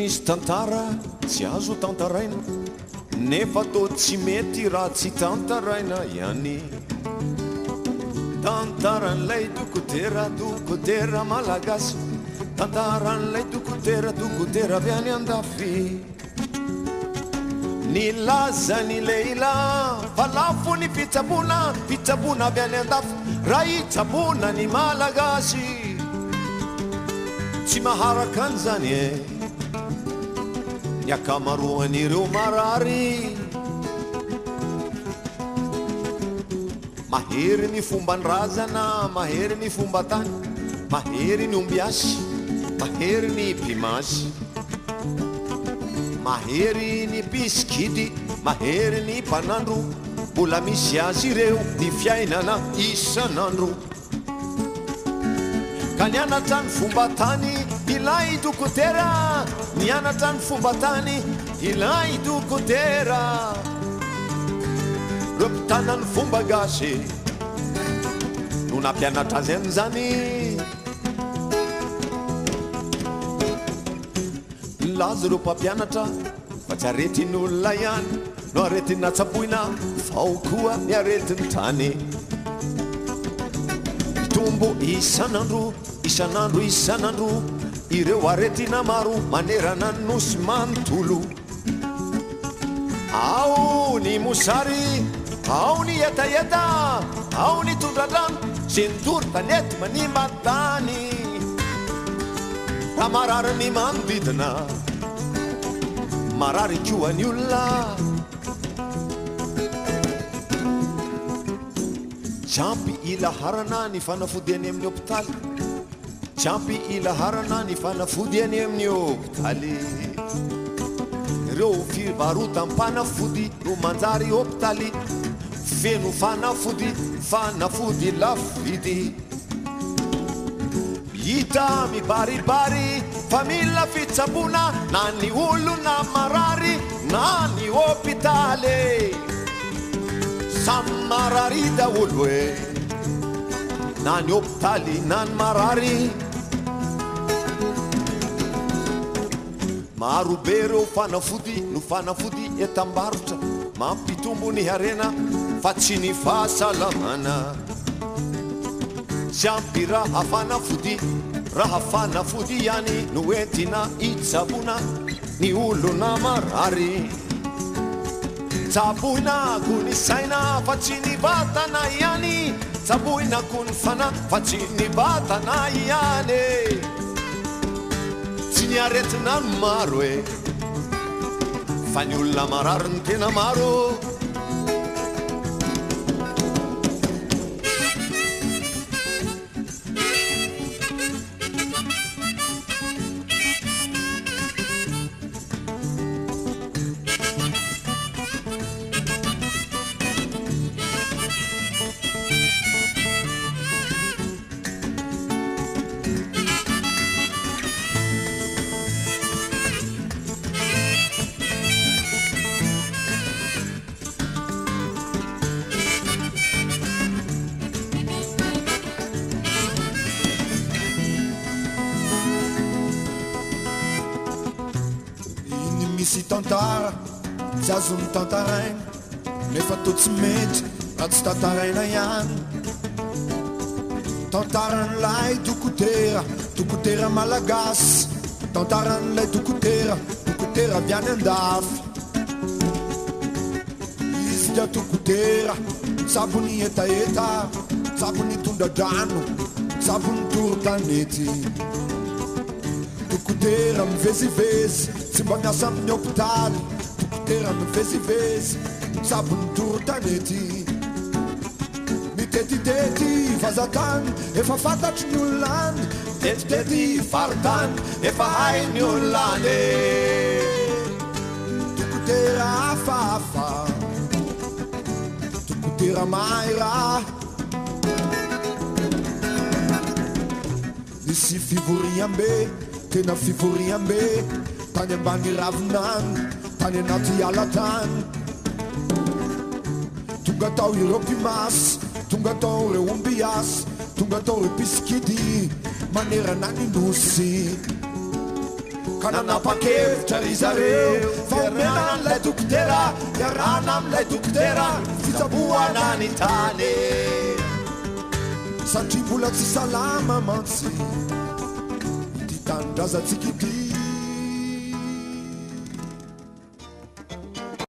Nisy tantara tsy azo tantaraina nefa tô tsy mety raha tsy tantaraina ihany tantaran'ilay dokotera malagasy tantaran'ilay dokotera avy any andafy nilaza ny leila fa lafo ny fitsabona avy any andafy raha hitsabona ny malagasy tsy maharaka an'izany Yakamaruanireo marary mahery ny fomban-drazana mahery ny fomban-tany mahery ny ombiasy mahery ny pimasy mahery ny biskidy mahery ny mpanandro mbola misy azy ireo ny fiainana isanandro ka nianatra ny fomban-tany ilay dokotera nianatra ny fomban-tany ilay dokotera reo mpitana ny fomba gasy no nampianatra azy amin'izany laza reo mpampianatra fa tsy aretin'olona ihany no aretina tsaboina fao koa ny aretiny tany mitombo isanandro ireo aretina maro manerana nosy manontolo ao ny mosary ao ny etaeta ao ny tondradrano sy nitory tanety manimba-tany raha marary ny manodidina marary koa ny olona jampy ilaharana ny fanafodiany amin'ny hôpitaly jampy ilaharana ny fanafodiany amin'ny hôpitaly reo fivarotam-panafody no manjary hôpitaly feno fanafody lafo vidy hita mibaribary fa mila fitsabona na ny olona marary na ny hôpitaly samy marary daholo na ny hôpitaly na ny marary marobe reo fanafody etam-barotra mampitombo ny harena fa tsy ny fahasalamana jampy raha fanafody ihany no entina hitsabona ny olona marary tsaboina ko ny saina fa tsy ny vatana ihany tsaboina ko ny fana fa tsy ny vatana ihany tsy ny aretina ny maro fa ny olona marary ny tena maro misy tantara tsy azony tantaraina nefa tô tsy mety raha tsy tantaraina ihany tantaran'ilay dokotera malagasy tantaran'ilay dokotera avy any andafy izy dia dokotera tsabony etaeta tsabony tondradrano tsabony toro-tanety dokotera mivezivezy tsy mba miasa amin'ny hôpitaly dokotera mivezivezy mitsabo ny torotanety mitetitety vazatany efa fantatry ny olonany tetitety faritany efa hay ny olonany dokotera hafahafa dokotera mahay raha nisy fivoriam-be tena fivoriam-be tany ambany ravinany tany anaty alatany tonga tao ireo mpimasy tonga tao reo ombiasy tonga tao reo piskidy manerana ny nosy ka nanapa-kevitra ry zareo fa omena an'ilay dokotera iarana amin'ilay dokotera fitsaboana ny tany satria mbola tsy salama mantsy ity tanindrazantsika ity